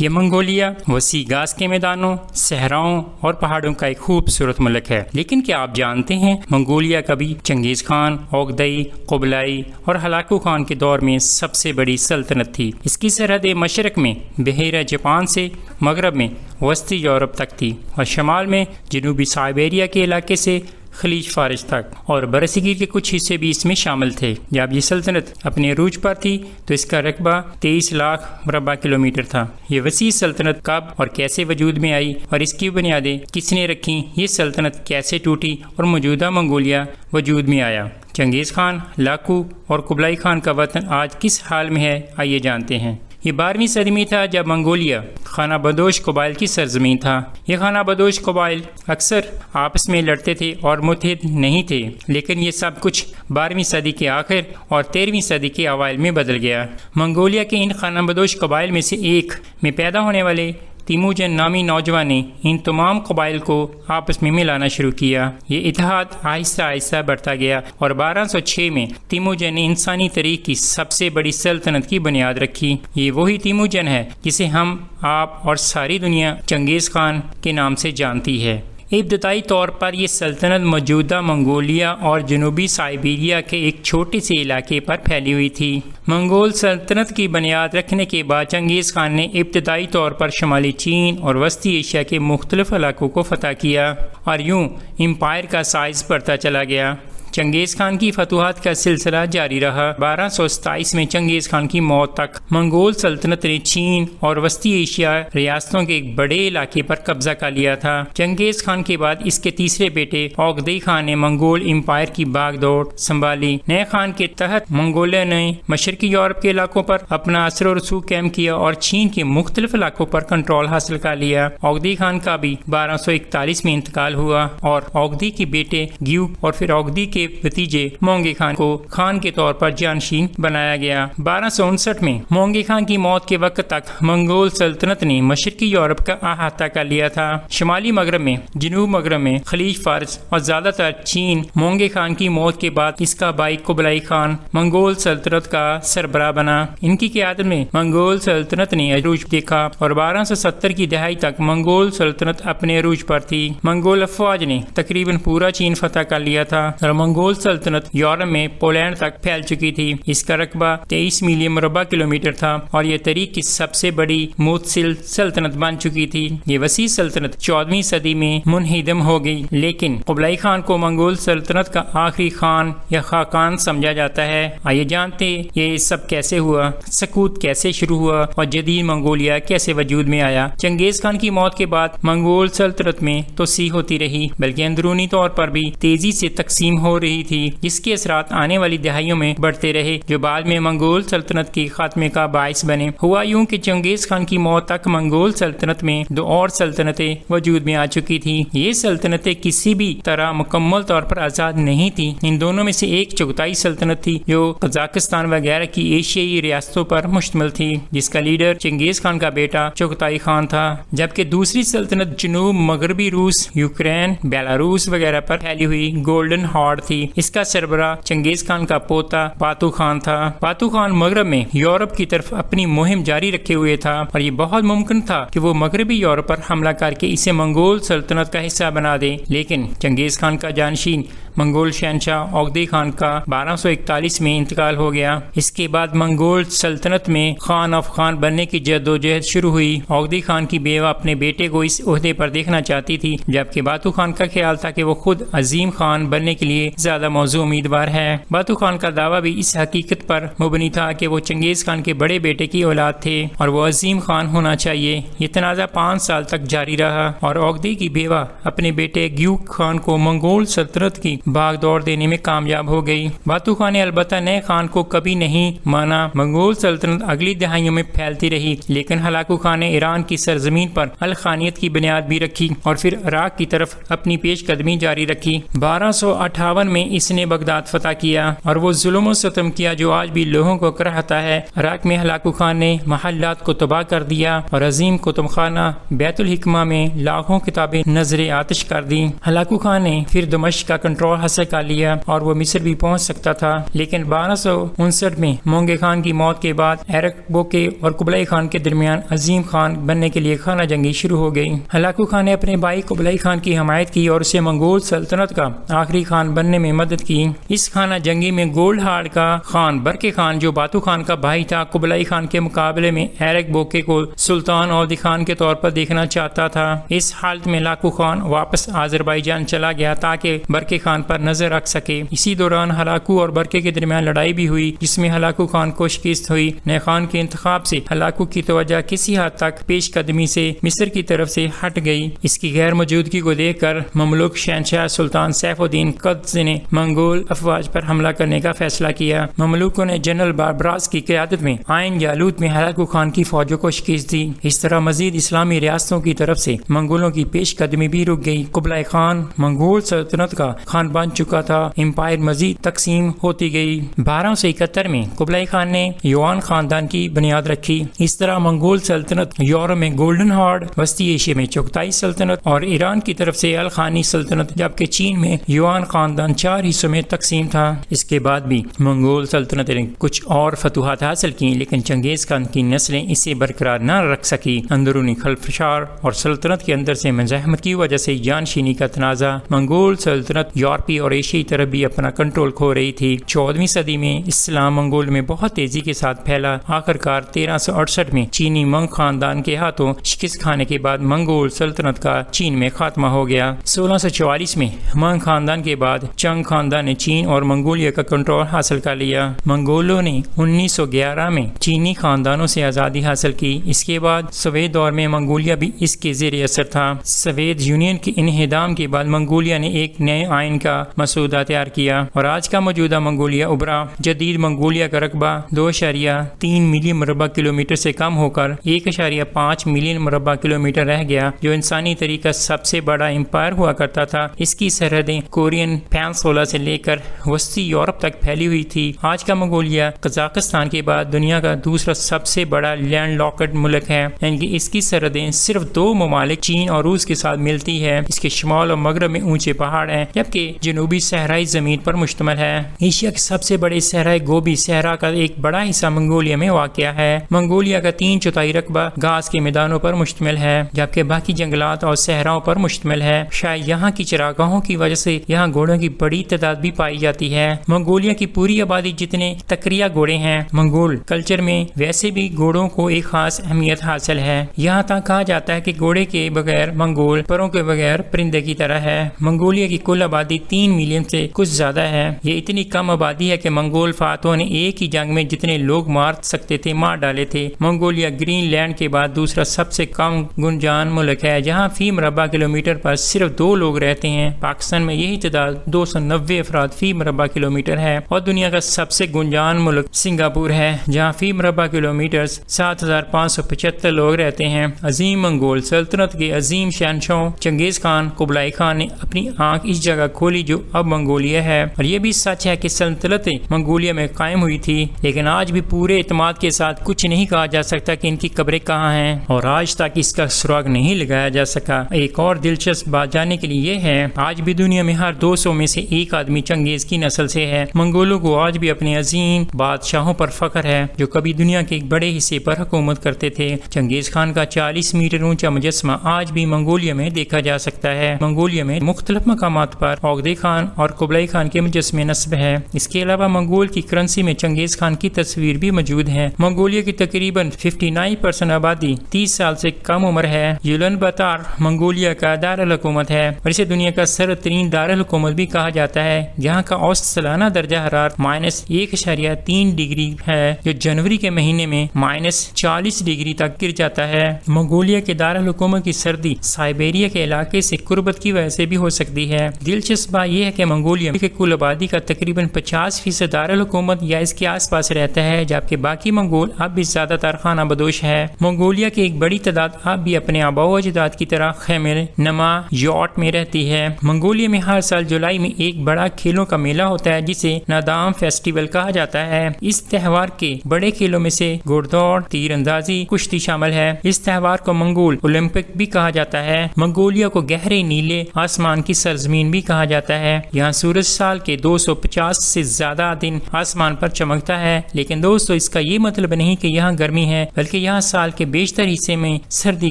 یہ منگولیا وسیع گھاس کے میدانوں، صحراؤں اور پہاڑوں کا ایک خوبصورت ملک ہے، لیکن کیا آپ جانتے ہیں منگولیا کبھی چنگیز خان، اوغدئی، قبلائی اور ہلاکو خان کے دور میں سب سے بڑی سلطنت تھی۔ اس کی سرحد مشرق میں بحیرہ جاپان سے مغرب میں وسطی یورپ تک تھی اور شمال میں جنوبی سائبیریا کے علاقے سے خلیج فارس تک، اور برصغیر کے کچھ حصے بھی اس میں شامل تھے۔ جب یہ سلطنت اپنے عروج پر تھی تو اس کا رقبہ 23 لاکھ مربع کلومیٹر تھا۔ یہ وسیع سلطنت کب اور کیسے وجود میں آئی اور اس کی بنیادیں کس نے رکھیں، یہ سلطنت کیسے ٹوٹی اور موجودہ منگولیا وجود میں آیا، چنگیز خان، ہلاکو اور قبلائی خان کا وطن آج کس حال میں ہے، آئیے جانتے ہیں۔ یہ 12ویں صدی میں تھا جب منگولیا خانہ بدوش قبائل کی سرزمین تھا۔ یہ خانہ بدوش قبائل اکثر آپس میں لڑتے تھے اور متحد نہیں تھے، لیکن یہ سب کچھ 12ویں صدی کے آخر اور 13ویں صدی کے اوائل میں بدل گیا۔ منگولیا کے ان خانہ بدوش قبائل میں سے ایک میں پیدا ہونے والے تیموجن نامی نوجوان نے ان تمام قبائل کو آپس میں ملانا شروع کیا۔ یہ اتحاد آہستہ آہستہ بڑھتا گیا اور 1206 میں تیموجن نے انسانی تاریخ کی سب سے بڑی سلطنت کی بنیاد رکھی۔ یہ وہی تیموجن ہے جسے ہم، آپ اور ساری دنیا چنگیز خان کے نام سے جانتی ہے۔ ابتدائی طور پر یہ سلطنت موجودہ منگولیا اور جنوبی سائبیریا کے ایک چھوٹے سے علاقے پر پھیلی ہوئی تھی۔ منگول سلطنت کی بنیاد رکھنے کے بعد چنگیز خان نے ابتدائی طور پر شمالی چین اور وسطی ایشیا کے مختلف علاقوں کو فتح کیا اور یوں امپائر کا سائز بڑھتا چلا گیا۔ چنگیز خان کی فتوحات کا سلسلہ جاری رہا۔ 1227 میں چنگیز خان کی موت تک منگول سلطنت نے چین اور وسطی ایشیا ریاستوں کے ایک بڑے علاقے پر قبضہ کر لیا تھا۔ چنگیز خان کے بعد اس کے تیسرے بیٹے اوغدئی خان نے منگول امپائر کی باغ دوڑ سنبھالی۔ نئے خان کے تحت منگولیوں نے مشرقی یورپ کے علاقوں پر اپنا اثر و رسوخ قائم کیا اور چین کے مختلف علاقوں پر کنٹرول حاصل کر لیا۔ اوغدئی خان کا بھی 1241 میں انتقال ہوا اور اوغدئی کے بیٹے گیوک اور پھر اوغدئی کے بھتیجے مونگے خان کو خان کے طور پر جانشین بنایا گیا۔ 1259 میں مونگے خان کی موت کے وقت تک منگول سلطنت نے مشرقی یورپ کا احاطہ کر لیا تھا۔ شمالی مغرب میں، جنوب مغرب میں خلیج فارس اور زیادہ تر چین مونگے خان کی موت کے بعد اس کا بھائی قبلائی خان منگول سلطنت کا سربراہ بنا۔ ان کی قیادت میں منگول سلطنت نے عروج دیکھا اور 1270 کی دہائی تک منگول سلطنت اپنے عروج پر تھی۔ منگول افواج نے تقریباً پورا چین فتح کر لیا تھا اور منگول سلطنت یورپ میں پولینڈ تک پھیل چکی تھی۔ اس کا رقبہ 23 ملین مربع کلومیٹر تھا اور یہ تاریخ کی سب سے بڑی متصل سلطنت بن چکی تھی۔ یہ وسیع سلطنت 14ویں صدی میں منہدم ہو گئی، لیکن قبلائی خان کو منگول سلطنت کا آخری خان یا خاقان سمجھا جاتا ہے۔ آئیے جانتے یہ سب کیسے ہوا، سقوط کیسے شروع ہوا اور جدید منگولیا کیسے وجود میں آیا۔ چنگیز خان کی موت کے بعد منگول سلطنت میں توسیع ہوتی رہی، بلکہ اندرونی طور پر بھی تیزی سے تقسیم ہو رہی تھی، جس کے اثرات آنے والی دہائیوں میں بڑھتے رہے، جو بعد میں منگول سلطنت کے خاتمے کا باعث بنے۔ ہوا یوں کہ چنگیز خان کی موت تک منگول سلطنت میں دو اور سلطنتیں وجود میں آ چکی تھی۔ یہ سلطنتیں کسی بھی طرح مکمل طور پر آزاد نہیں تھی۔ ان دونوں میں سے ایک چغتائی سلطنت تھی جو قزاقستان وغیرہ کی ایشیائی ریاستوں پر مشتمل تھی، جس کا لیڈر چنگیز خان کا بیٹا چغتائی خان تھا، جبکہ دوسری سلطنت جنوب مغربی روس، یوکرین، بیلاروس وغیرہ پر پھیلی ہوئی گولڈن ہارڈ تھی۔ اس کا سربراہ چنگیز خان کا پوتا باتو خان تھا۔ باتو خان مغرب میں یورپ کی طرف اپنی مہم جاری رکھے ہوئے تھا اور یہ بہت ممکن تھا کہ وہ مغربی یورپ پر حملہ کر کے اسے منگول سلطنت کا حصہ بنا دے، لیکن چنگیز خان کا جانشین منگول شہنشاہ اوغدئی خان کا 1241 میں انتقال ہو گیا۔ اس کے بعد منگول سلطنت میں خان آف خان بننے کی جدوجہد شروع ہوئی۔ اوغدئی خان کی بیوہ اپنے بیٹے کو اس عہدے پر دیکھنا چاہتی تھی، جبکہ باتو خان کا خیال تھا کہ وہ خود عظیم خان بننے کے لیے زیادہ موزوں امیدوار ہے۔ باتو خان کا دعویٰ بھی اس حقیقت پر مبنی تھا کہ وہ چنگیز خان کے بڑے بیٹے کی اولاد تھے اور وہ عظیم خان ہونا چاہیے۔ یہ تنازع 5 سال تک جاری رہا اور اوغدئی کی بیوہ اپنے بیٹے گیوک خان کو منگول سلطنت کی باغ دوڑ دینے میں کامیاب ہو گئی۔ باتو خان نے البتہ نئے خان کو کبھی نہیں مانا۔ منگول سلطنت اگلی دہائیوں میں پھیلتی رہی، لیکن ہلاکو خان نے ایران کی سرزمین پر الخانیت کی بنیاد بھی رکھی اور پھر عراق کی طرف اپنی پیش قدمی جاری رکھی۔ 1258 میں اس نے بغداد فتح کیا اور وہ ظلم و ستم کیا جو آج بھی لوگوں کو کراہتا ہے۔ عراق میں ہلاکو خان نے محلات کو تباہ کر دیا اور عظیم کتب خانہ بیت الحکمہ میں لاکھوں کتابیں نظر آتش کر دی۔ ہلاکو خان نے پھر دمشق کا کنٹرول کنٹرول حاصل کر لیا اور وہ مصر بھی پہنچ سکتا تھا، لیکن 1259 میں مونگے خان کی موت کے بعد ایرک بوکے اور قبلائی خان کے درمیان عظیم خان بننے کے لیے خانہ جنگی شروع ہو گئی۔ ہلاکو خان نے اپنے بھائی قبلائی خان کی حمایت کی اور اسے منگول سلطنت کا آخری خان بننے میں مدد کی۔ اس خانہ جنگی میں گولڈ ہارڈ کا خان برکے خان، جو باتو خان کا بھائی تھا، قبلائی خان کے مقابلے میں ایرک بوکے کو سلطان اور خان کے طور پر دیکھنا چاہتا تھا۔ اس حالت میں ہلاکو خان واپس آذربائیجان چلا گیا تاکہ برکے خان پر نظر رکھ سکے۔ اسی دوران ہلاکو اور برکے کے درمیان لڑائی بھی ہوئی، جس میں ہلاکو خان کو شکست ہوئی۔ نئے خان کے انتخاب سے ہلاکو کی توجہ کسی حد تک پیش قدمی سے مصر کی طرف سے ہٹ گئی۔ اس کی غیر موجودگی کو دیکھ کر مملوک شہنشاہ سلطان سیف الدین قدس نے منگول افواج پر حملہ کرنے کا فیصلہ کیا۔ مملوکوں نے جنرل باربراس کی قیادت میں عین جالوت میں ہلاکو خان کی فوجوں کو شکست دی۔ اس طرح مزید اسلامی ریاستوں کی طرف سے منگولوں کی پیش قدمی بھی رک گئی۔ قبلائی خان منگول سلطنت کا خان بن چکا تھا، امپائر مزید تقسیم ہوتی گئی۔ 1271 میں قبلائی خان نے یوان خاندان کی بنیاد رکھی۔ اس طرح منگول سلطنت یورپ میں گولڈن ہارڈ، وسطی ایشیا میں چغتائی سلطنت اور ایران کی طرف سے الخانی سلطنت، جبکہ چین میں یوان خاندان 4 حصوں میں تقسیم تھا۔ اس کے بعد بھی منگول سلطنت نے کچھ اور فتوحات حاصل کی، لیکن چنگیز خان کی نسلیں اسے برقرار نہ رکھ سکی۔ اندرونی خلفشار اور سلطنت کے اندر سے مزاحمت کی وجہ سے جانشینی کا تنازع، منگول سلطنت یورپی اور ایشیائی طرف بھی اپنا کنٹرول کھو رہی تھی۔ 14ویں صدی میں اسلام منگول میں بہت تیزی کے ساتھ پھیلا۔ آخرکار 1368 میں چینی منگ خاندان کے ہاتھوں شکست کھانے کے بعد منگول سلطنت کا چین میں خاتمہ ہو گیا۔ 1644 میں منگ خاندان کے بعد چنگ خاندان نے چین اور منگولیا کا کنٹرول حاصل کر لیا۔ منگولوں نے 1911 میں چینی خاندانوں سے آزادی حاصل کی۔ اس کے بعد سوویت دور میں منگولیا بھی اس کے زیر اثر تھا۔ سوویت یونین کے انہدام کے بعد منگولیا نے ایک نئے آئین کا مسودہ تیار کیا اور آج کا موجودہ منگولیا ابھرا۔ جدید منگولیا کا رقبہ 2.3 ملین مربع کلومیٹر سے کم ہو کر 1.5 ملین مربع کلومیٹر رہ گیا، جو انسانی طریقہ سب سے بڑا امپائر ہوا کرتا تھا۔ اس کی سرحدیں کورین پینسولا سے لے کر وسطی یورپ تک پھیلی ہوئی تھی۔ آج کا منگولیا قزاقستان کے بعد دنیا کا دوسرا سب سے بڑا لینڈ لاکڈ ملک ہے، یعنی کہ اس کی سرحدیں صرف 2 ممالک چین اور روس کے ساتھ ملتی ہے۔ اس کے شمال اور مغرب میں اونچے پہاڑ ہیں، جبکہ جنوبی صحرائی زمین پر مشتمل ہے۔ ایشیا کے سب سے بڑے صحرائی گوبی صحرا کا ایک بڑا حصہ منگولیا میں واقع ہے۔ منگولیا کا 3/4 رقبہ گھاس کے میدانوں پر مشتمل ہے، جبکہ باقی جنگلات اور صحراؤں پر مشتمل ہے۔ شاید یہاں کی چراگاہوں کی وجہ سے یہاں گھوڑوں کی بڑی تعداد بھی پائی جاتی ہے۔ منگولیا کی پوری آبادی جتنے تکریہ گھوڑے ہیں، منگول کلچر میں ویسے بھی گھوڑوں کو ایک خاص اہمیت حاصل ہے۔ یہاں تک کہا جاتا ہے کہ گھوڑے کے بغیر منگول پروں کے بغیر پرندے کی طرح ہے۔ منگولیا کی کل آبادی 3 ملین سے کچھ زیادہ ہے۔ یہ اتنی کم آبادی ہے کہ منگول فاتحوں نے ایک ہی جنگ میں جتنے لوگ مار سکتے تھے مار ڈالے تھے۔ منگولیا گرین لینڈ کے بعد دوسرا سب سے کم گنجان ملک ہے، جہاں فی مربع کلومیٹر پر صرف 2 لوگ رہتے ہیں۔ پاکستان میں یہی تعداد 290 افراد فی مربع کلومیٹر ہے، اور دنیا کا سب سے گنجان ملک سنگاپور ہے، جہاں فی مربع کلومیٹر 7575 لوگ رہتے ہیں۔ عظیم منگول سلطنت کے عظیم شہنشاہ چنگیز خان قبلائی خان نے اپنی آنکھ اس جگہ کھولی جو اب منگولیا ہے، اور یہ بھی سچ ہے کہ سلطنت منگولیا میں قائم ہوئی تھی، لیکن آج بھی پورے اعتماد کے ساتھ کچھ نہیں کہا جا سکتا کہ ان کی قبریں کہاں ہیں، اور آج تک اس کا سراغ نہیں لگایا جا سکا۔ ایک اور دلچسپ بات جاننے کے لیے یہ ہے، آج بھی دنیا میں ہر 200 میں سے ایک آدمی چنگیز کی نسل سے ہے۔ منگولوں کو آج بھی اپنے عظیم بادشاہوں پر فخر ہے، جو کبھی دنیا کے ایک بڑے حصے پر حکومت کرتے تھے۔ چنگیز خان کا 40 میٹر اونچا مجسمہ آج بھی منگولیا میں دیکھا جا سکتا ہے۔ منگولیا میں مختلف مقامات پر اوغدے خان اور قبلائی خان کے مجسمے نصب ہے۔ اس کے علاوہ منگول کی کرنسی میں چنگیز خان کی تصویر بھی موجود ہے۔ منگولیا کی تقریباً 59% آبادی 30 سال سے کم عمر ہے۔ یولن باتار منگولیا کا دارالحکومت ہے، اور اسے دنیا کا سرد ترین دارالحکومت بھی کہا جاتا ہے۔ یہاں کا اوسط سالانہ درجہ حرارت -1.3 ڈگری ہے، جو جنوری کے مہینے میں -40 ڈگری تک گر جاتا ہے۔ منگولیا کے دارالحکومت کی سردی سائبیریا کے علاقے سے قربت کی وجہ سے بھی ہو سکتی ہے۔ دلچسپ بات یہ ہے کہ منگولیا کے کل آبادی کا تقریباً 50% دارالحکومت یا اس کے آس پاس رہتا ہے، جبکہ باقی منگول اب بھی زیادہ تر خانہ بدوش ہے۔ منگولیا کی ایک بڑی تعداد اب بھی اپنے آباء و اجداد کی طرح خیمے نما یاٹ میں رہتی ہے۔ منگولیا میں ہر سال جولائی میں ایک بڑا کھیلوں کا میلہ ہوتا ہے، جسے نادام فیسٹیول کہا جاتا ہے۔ اس تہوار کے بڑے کھیلوں میں سے گھوڑ دوڑ، تیر اندازی، کشتی شامل ہے۔ اس تہوار کو منگول اولمپک بھی کہا جاتا ہے۔ منگولیا کو گہرے نیلے آسمان کی سرزمین بھی کہا جاتا ہے۔ جاتا ہے۔ یہاں سورج سال کے 250 سے زیادہ دن آسمان پر چمکتا ہے، لیکن دوستو اس کا یہ مطلب نہیں کہ یہاں گرمی ہے، بلکہ یہاں سال کے بیشتر حصے میں سردی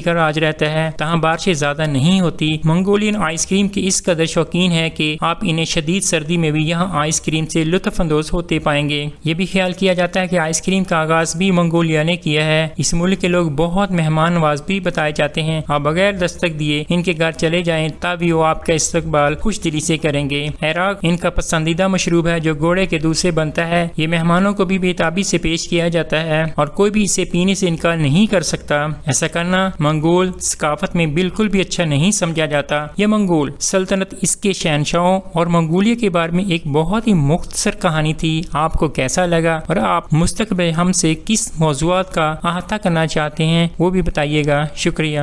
کا راج رہتا ہے، تاہم بارشیں زیادہ نہیں ہوتی۔ منگولین آئس کریم کے اس قدر شوقین ہے کہ آپ انہیں شدید سردی میں بھی یہاں آئس کریم سے لطف اندوز ہوتے پائیں گے۔ یہ بھی خیال کیا جاتا ہے کہ آئس کریم کا آغاز بھی منگولیا نے کیا ہے۔ اس ملک کے لوگ بہت مہمان نواز بھی بتائے جاتے ہیں، آپ بغیر دستک دیے ان کے گھر چلے جائیں تبھی وہ آپ کا استقبال خوش دلی سے کریں گے۔ عراق ان کا پسندیدہ مشروب ہے جو گھوڑے کے دودھ سے بنتا ہے۔ یہ مہمانوں کو بھی بےتابی سے پیش کیا جاتا ہے اور کوئی بھی اسے پینے سے انکار نہیں کر سکتا۔ ایسا کرنا منگول ثقافت میں بالکل بھی اچھا نہیں سمجھا جاتا۔ یہ منگول سلطنت، اس کے شہنشاہوں اور منگولیا کے بارے میں ایک بہت ہی مختصر کہانی تھی۔ آپ کو کیسا لگا اور آپ مستقبل ہم سے کس موضوعات کا احاطہ کرنا چاہتے ہیں وہ بھی بتائیے گا۔ شکریہ۔